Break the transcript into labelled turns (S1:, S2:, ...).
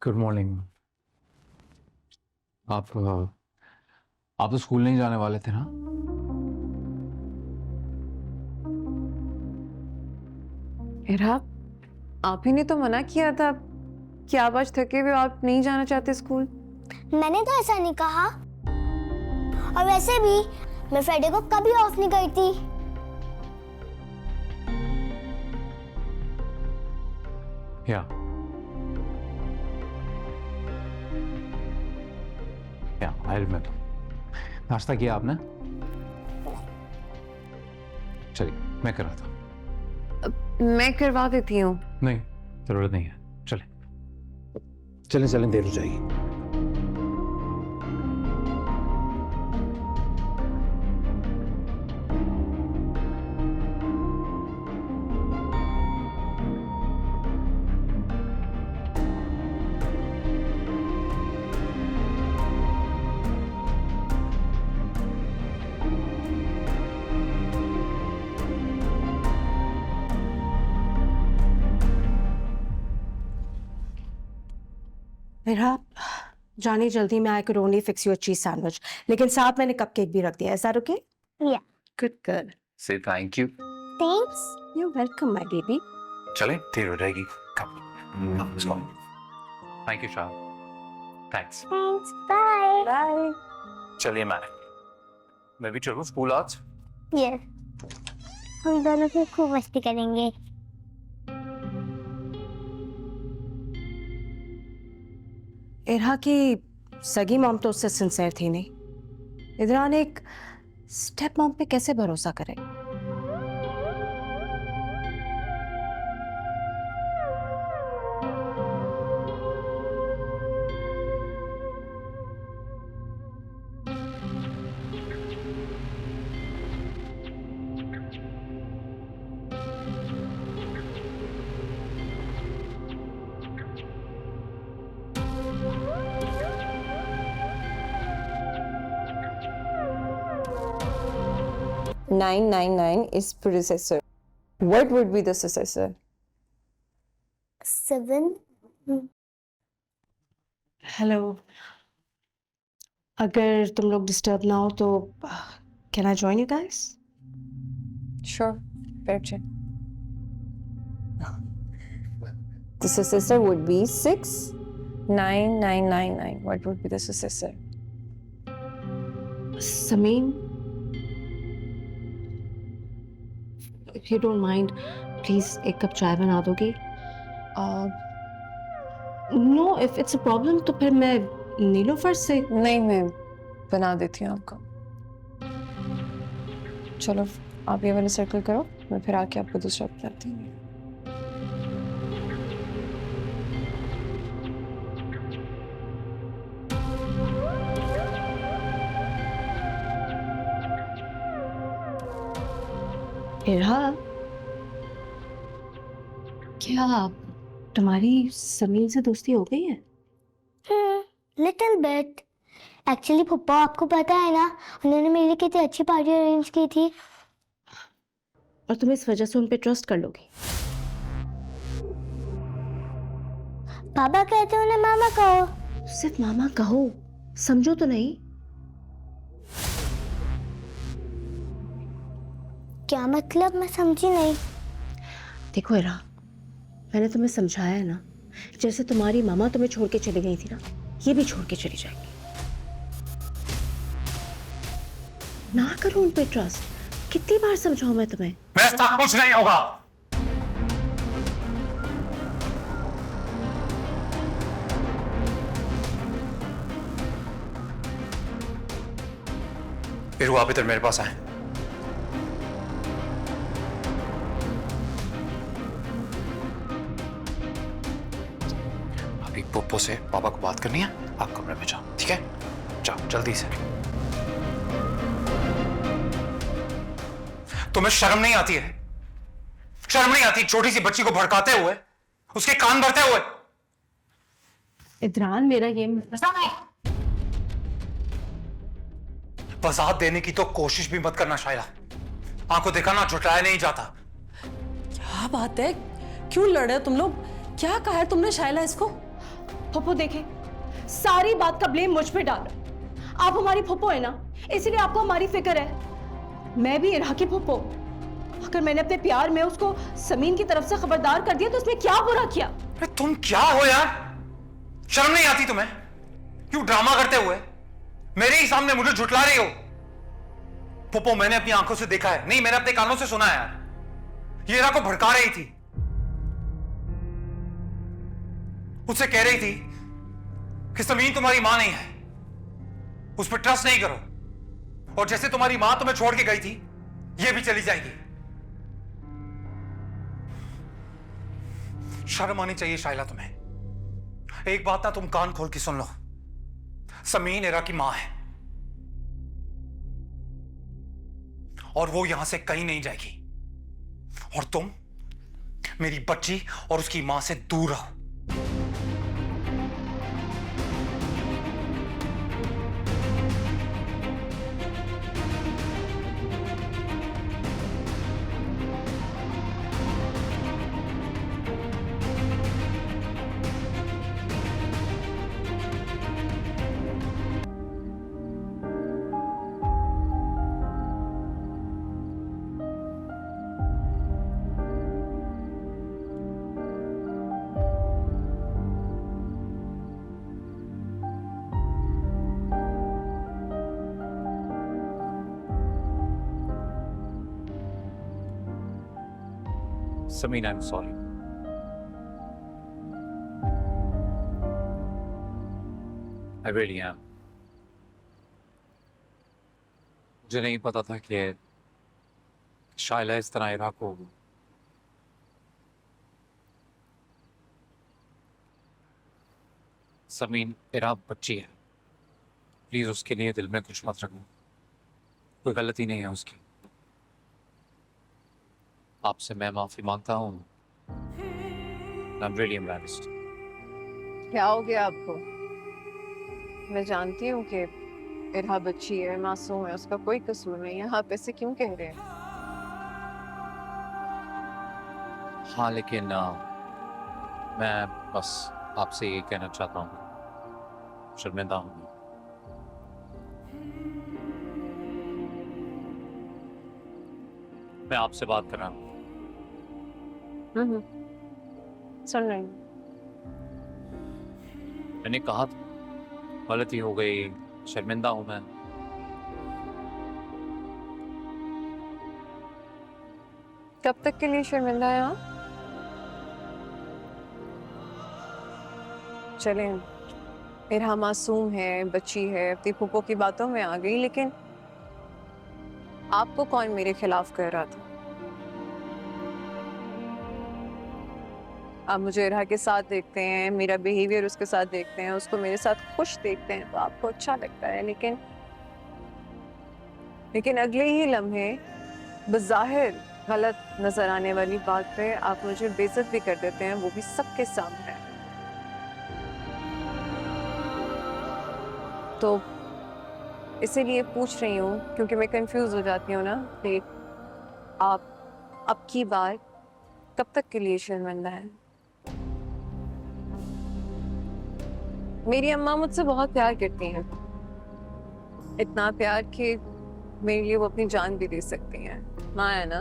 S1: Good morning. आप तो school नहीं जाने वाले थे ना?
S2: इरहा, आप ही ने तो मना किया था कि आप आज थके हुए आप नहीं जाना चाहते स्कूल।
S3: मैंने तो ऐसा नहीं कहा। और वैसे भी मैं फ्राइडे को कभी ऑफ नहीं करती।
S1: या आई रिमेंबर। नाश्ता किया आपने? चलिए, मैं कर रहा था।
S2: मैं करवा देती हूँ।
S1: नहीं, जरूरत नहीं है। चलें चलें चलें, देर हो जाएगी।
S4: मेरा जानी जल्दी में I could only fix you a cheese sandwich, लेकिन साथ मैंने कपकेक भी रख दिया है। Is that okay?
S3: या
S4: good girl.
S1: Say thank you.
S3: Thanks.
S4: You welcome my baby.
S1: चलें, देर हो जाएगी। Thank you Shah. Thanks.
S3: Thanks. Bye
S4: bye.
S1: चलिए, मैं भी चलूं स्कूल आज?
S3: यस, हम दोनों फिर खूब मस्ती करेंगे।
S4: इरहा की सगी मॉम तो उससे सिंसियर थी नहीं। इधरान एक स्टेप मॉम पे कैसे भरोसा करे?
S2: (999) is predecessor. What would be the successor?
S3: 7।
S4: Hello, अगर तुम लोग डिस्टर्ब ना हो तो can I join you guys?
S2: Sure, fair check. The successor would be 69999. What would be the successor?
S4: Sameen, if you don't mind, please एक cup चाय बना दोगी? No, if it's a problem तो फिर मैं नीलोफर से।
S2: नहीं, मैं बना देती हूँ आपको। चलो, आप ये वाला सर्कल करो, मैं फिर आके आपको दूसरा बताती हूँ।
S4: इरहा, क्या तुम्हारी समीन से दोस्ती हो गई है?
S3: Little bit. एक्चुअली पप्पा, आपको पता है ना, उन्होंने मेरे लिए कितनी अच्छी पार्टी अरेंज की थी।
S4: और तुम इस वजह से उन पे ट्रस्ट कर लोगी?
S3: पापा कहते हैं उन्हें मामा कहो।
S4: सिर्फ मामा कहो, समझो तो नहीं।
S3: क्या मतलब? मैं समझी नहीं।
S4: देखो इरा, मैंने तुम्हें समझाया है ना, जैसे तुम्हारी मामा तुम्हें छोड़ के चली गई थी ना, ये भी छोड़ के चली जाएगी। ना करो उन पे ट्रस्ट। कितनी बार समझाऊं मैं तुम्हें?
S1: वैसा कुछ नहीं होगा। फिर आप इधर मेरे पास आए। अभी पप्पो से पापा को बात करनी है, आप कमरे में जाओ, ठीक है? जाओ जल्दी से। तुम्हें शर्म नहीं आती है? शर्म नहीं आती छोटी सी बच्ची को भड़काते हुए, उसके कान भरते हुए?
S4: इधरान, मेरा ये
S1: वजाहत देने की तो कोशिश भी मत करना शायला। आंखों देखा ना, झुटलाया नहीं जाता।
S5: क्या बात है, क्यों लड़ रहे हो तुम लोग? क्या कहा है तुमने शायला इसको?
S4: फुप्पो देखे, सारी बात का ब्लेम मुझ पे डाल रहा। आप हमारी फुप्पो है ना, इसीलिए आपको हमारी फिक्र है। मैं भी इरहा की फुप्पो। अगर मैंने अपने प्यार में उसको समीन की तरफ से खबरदार कर दिया तो उसमें क्या बुरा किया?
S1: अरे तुम क्या हो यार, शर्म नहीं आती तुम्हें? क्यों ड्रामा करते हुए मेरे ही सामने मुझे झुठला रही हो? पुप्पो, मैंने अपनी आंखों से देखा है, नहीं मैंने अपने कानों से सुना है यार। ये इरा को भड़का रही थी, उससे कह रही थी कि समीन तुम्हारी मां नहीं है, उस पर ट्रस्ट नहीं करो, और जैसे तुम्हारी मां तुम्हें छोड़ के गई थी ये भी चली जाएगी। शर्म आनी चाहिए शाइला तुम्हें। एक बात ना तुम कान खोल के सुन लो, समीन इरा की मां है और वो यहां से कहीं नहीं जाएगी, और तुम मेरी बच्ची और उसकी मां से दूर रहो। Samin, I'm sorry. I really am. मुझे नहीं पता था कि शाइला इस तरह इरा को समीन, इरा बच्ची है, प्लीज उसके लिए दिल में कुछ मत रखना, कोई गलती नहीं है उसकी। आपसे मैं माफी मांगता हूँ। I'm really embarrassed.
S2: क्या हो गया आपको? मैं जानती हूँ कि इरहा बच्ची है, मासूम है, उसका कोई कसूर नहीं है। आप ऐसे क्यों कह रहे हैं?
S1: हाँ लेकिन मैं बस आपसे ये कहना चाहता हूँ, शर्मिंदा हूँ। मैं आपसे बात कर रहा हूँ।
S2: सुन रही हूँ।
S1: मैंने कहा था गलती हो गई, शर्मिंदा हूं मैं।
S2: कब तक के लिए शर्मिंदा है आप? चलें, इरहा मासूम है, बच्ची है, अपनी फूफो की बातों में आ गई, लेकिन आपको कौन मेरे खिलाफ कर रहा था? आप मुझे इरहा के साथ देखते हैं, मेरा बिहेवियर उसके साथ देखते हैं, उसको मेरे साथ खुश देखते हैं तो आपको अच्छा लगता है, लेकिन अगले ही लम्हे बज़ाहिर गलत नजर आने वाली बात पे आप मुझे बेइज्जत भी कर देते हैं, वो भी सबके सामने। तो इसीलिए पूछ रही हूँ क्योंकि मैं कंफ्यूज हो जाती हूँ ना कि आप अब की बार कब तक के लिए शर्मिंदा है? मेरी अम्मा मुझसे बहुत प्यार करती हैं, इतना प्यार कि मेरे लिए वो अपनी जान भी दे सकती हैं। माँ है ना।